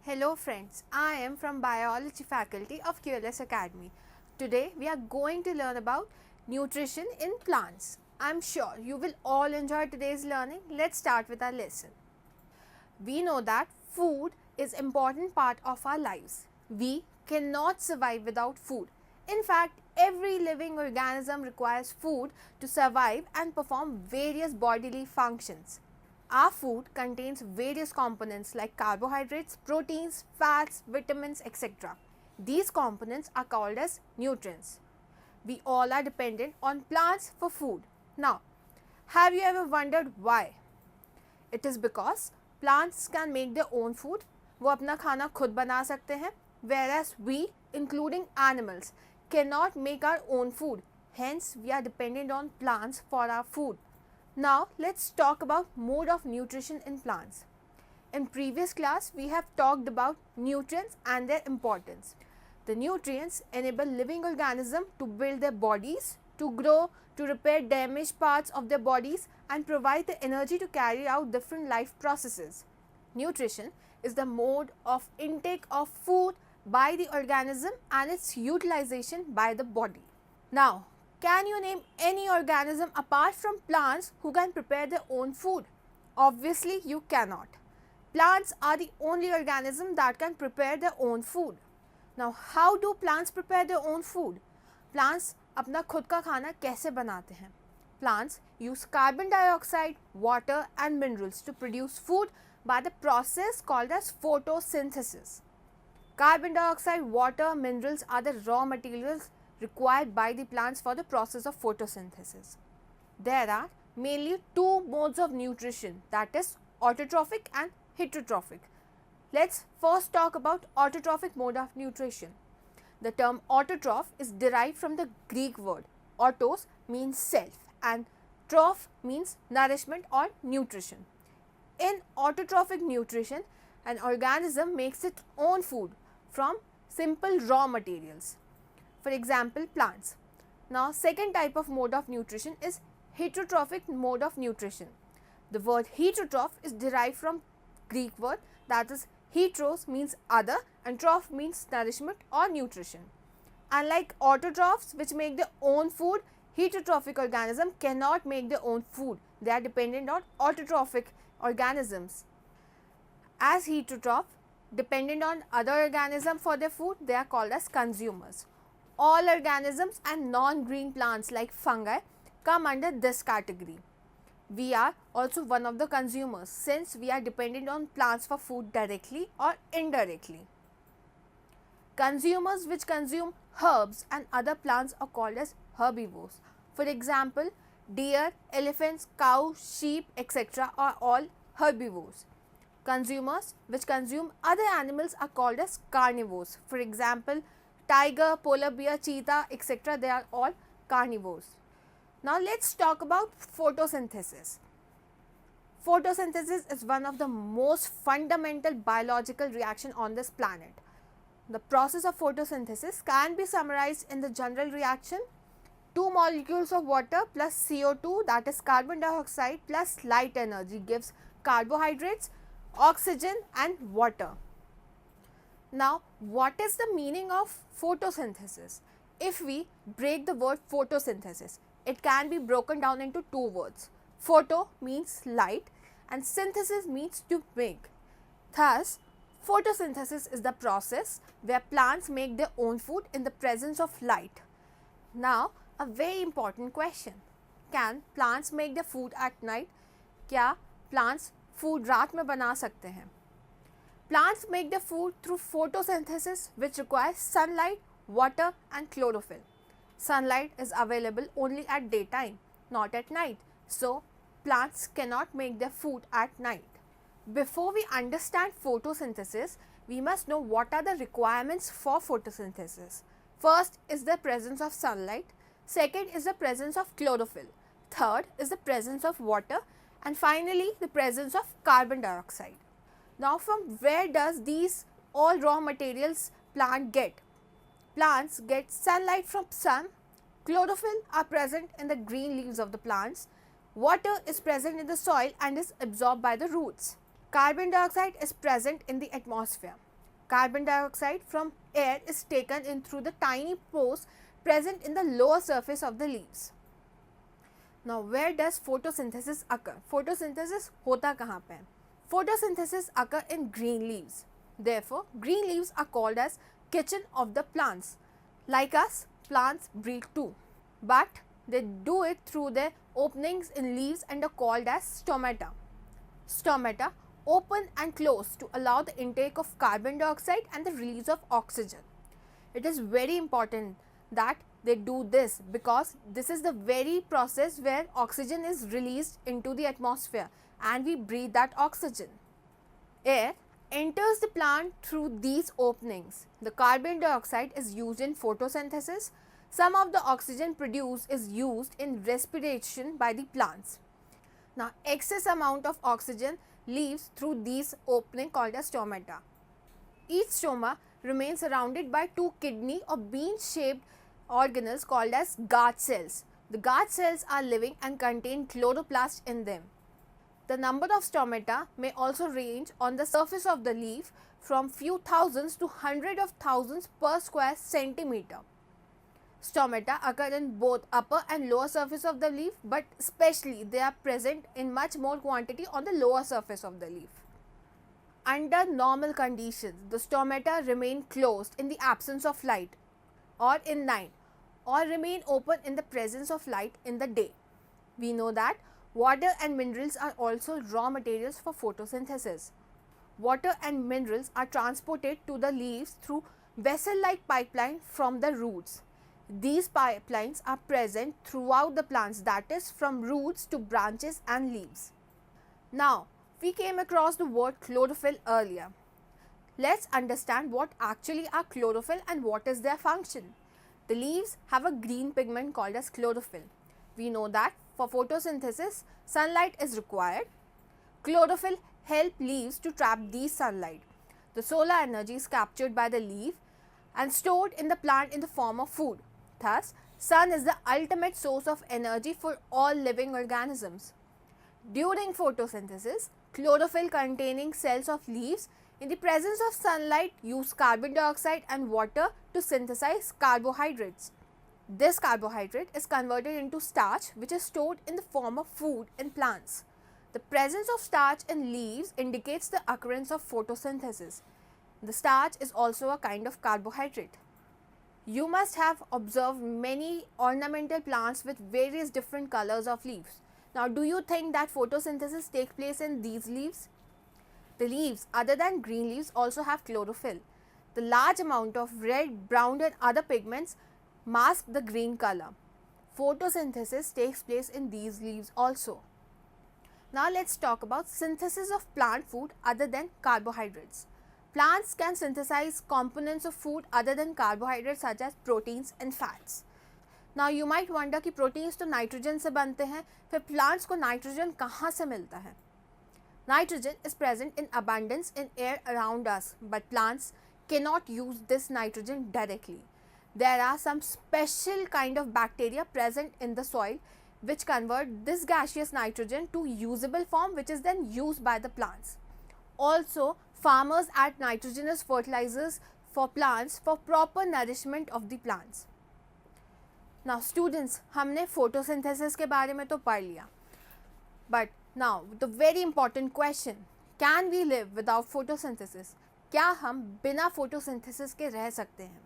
Hello friends, I am from Biology faculty of QLS Academy. Today we are going to learn about nutrition in plants. I am sure you will all enjoy today's learning. Let's start with our lesson. We know that food is an important part of our lives. We cannot survive without food. In fact, every living organism requires food to survive and perform various bodily functions. Our food contains various components like carbohydrates, proteins, fats, vitamins, etc. These components are called as nutrients. We all are dependent on plants for food. Now, have you ever wondered why? It is because plants can make their own food. वो अपना खाना खुद बना सकते हैं. Whereas we, including animals, cannot make our own food. Hence, we are dependent on plants for our food. Now let's talk about mode of nutrition in plants. In previous class we have talked about nutrients and their importance. The nutrients enable living organisms to build their bodies, to grow, to repair damaged parts of their bodies and provide the energy to carry out different life processes. Nutrition is the mode of intake of food by the organism and its utilization by the body. Now, can you name any organism apart from plants who can prepare their own food? Obviously, you cannot. Plants are the only organism that can prepare their own food. Now, how do plants prepare their own food? Plants अपना खुद का खाना कैसे बनाते हैं? Plants use carbon dioxide, water and minerals to produce food by the process called as photosynthesis. Carbon dioxide, water, minerals are the raw materials required by the plants for the process of photosynthesis. There are mainly two modes of nutrition, that is autotrophic and heterotrophic. Let's first talk about autotrophic mode of nutrition. The term autotroph is derived from the Greek word. Autos means self and troph means nourishment or nutrition. In autotrophic nutrition, an organism makes its own food from simple raw materials. For example, plants. Now, second type of mode of nutrition is heterotrophic mode of nutrition. The word heterotroph is derived from Greek word, that is heteros means other and troph means nourishment or nutrition. Unlike autotrophs which make their own food, heterotrophic organisms cannot make their own food. They are dependent on autotrophic organisms. As heterotroph dependent on other organisms for their food, they are called as consumers. All organisms and non-green plants like fungi come under this category. We are also one of the consumers since we are dependent on plants for food directly or indirectly. Consumers which consume herbs and other plants are called as herbivores. For example, deer, elephants, cows, sheep, etc. are all herbivores. Consumers which consume other animals are called as carnivores. For example, tiger, polar bear, cheetah, etc. they are all carnivores. Now let's talk about photosynthesis. Photosynthesis is one of the most fundamental biological reaction on this planet. The process of photosynthesis can be summarized in the general reaction. Two molecules of water plus CO2, that is carbon dioxide, plus light energy gives carbohydrates, oxygen and water. Now, what is the meaning of photosynthesis? If we break the word photosynthesis, it can be broken down into two words. Photo means light and synthesis means to make. Thus, photosynthesis is the process where plants make their own food in the presence of light. Now, a very important question. Can plants make their food at night? क्या plants food रात में बना सकते हैं? Plants make their food through photosynthesis which requires sunlight, water and chlorophyll. Sunlight is available only at daytime, not at night. So, plants cannot make their food at night. Before we understand photosynthesis, we must know what are the requirements for photosynthesis. First is the presence of sunlight. Second is the presence of chlorophyll. Third is the presence of water. And finally, the presence of carbon dioxide. Now, from where does these all raw materials plant get? Plants get sunlight from sun, chlorophyll are present in the green leaves of the plants, water is present in the soil and is absorbed by the roots. Carbon dioxide is present in the atmosphere. carbon dioxide from air is taken in through the tiny pores present in the lower surface of the leaves. Now, where does photosynthesis occur? Photosynthesis होता कहाँ पे है? Photosynthesis occur in green leaves. Therefore, green leaves are called as kitchen of the plants. Like us, plants breathe too, but they do it through their openings in leaves and are called as stomata. Stomata open and close to allow the intake of carbon dioxide and the release of oxygen. It is very important that they do this because this is the very process where oxygen is released into the atmosphere and we breathe that oxygen. Air enters the plant through these openings. The carbon dioxide is used in photosynthesis. Some of the oxygen produced is used in respiration by the plants. Now, excess amount of oxygen leaves through these openings called as stomata. Each stoma remains surrounded by two kidney or bean-shaped organelles called as guard cells. The guard cells are living and contain chloroplast in them. The number of stomata may also range on the surface of the leaf from few thousands to hundred of thousands per square centimeter. Stomata occur in both upper and lower surface of the leaf, but especially they are present in much more quantity on the lower surface of the leaf. Under normal conditions, the stomata remain closed in the absence of light or in night, or remain open in the presence of light in the day. We know that water and minerals are also raw materials for photosynthesis. Water and minerals are transported to the leaves through vessel-like pipeline from the roots. These pipelines are present throughout the plants, that is from roots to branches and leaves. Now, we came across the word chlorophyll earlier. Let's understand what actually are chlorophyll and what is their function. The leaves have a green pigment called as chlorophyll. We know that for photosynthesis, sunlight is required. Chlorophyll help leaves to trap these sunlight. The solar energy is captured by the leaf and stored in the plant in the form of food. Thus, sun is the ultimate source of energy for all living organisms. During photosynthesis, chlorophyll containing cells of leaves in the presence of sunlight use carbon dioxide and water to synthesize carbohydrates. This carbohydrate is converted into starch, which is stored in the form of food in plants. The presence of starch in leaves indicates the occurrence of photosynthesis. The starch is also a kind of carbohydrate. You must have observed many ornamental plants with various different colors of leaves. Now, do you think that photosynthesis takes place in these leaves? The leaves other than green leaves also have chlorophyll. The large amount of red, brown and other pigments mask the green color. Photosynthesis takes place in these leaves also. Now, let's talk about synthesis of plant food other than carbohydrates. Plants can synthesize components of food other than carbohydrates such as proteins and fats. Now, you might wonder कि proteins तो nitrogen से बनते हैं, फिर plants को nitrogen कहाँ से मिलता है? Nitrogen is present in abundance in air around us, but plants cannot use this nitrogen directly. There are some special kind of bacteria present in the soil which convert this gaseous nitrogen to usable form, which is then used by the plants. Also, farmers add nitrogenous fertilizers for plants for proper nourishment of the plants. Now students, हमने photosynthesis के बारे में तो पढ़ लिया, but now the very important question, can we live without photosynthesis? क्या हम बिना photosynthesis के रह सकते हैं?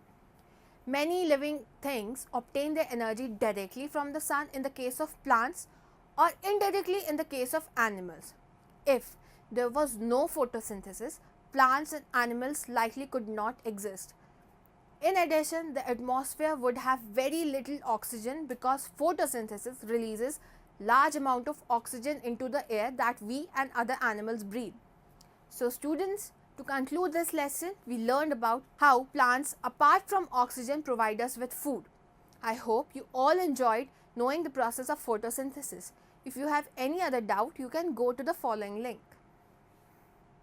Many living things obtain their energy directly from the sun in the case of plants or indirectly in the case of animals. If there was no photosynthesis, plants and animals likely could not exist. In addition, the atmosphere would have very little oxygen because photosynthesis releases large amount of oxygen into the air that we and other animals breathe. So students, to conclude this lesson, we learned about how plants apart from oxygen provide us with food. I hope you all enjoyed knowing the process of photosynthesis. If you have any other doubt, you can go to the following link.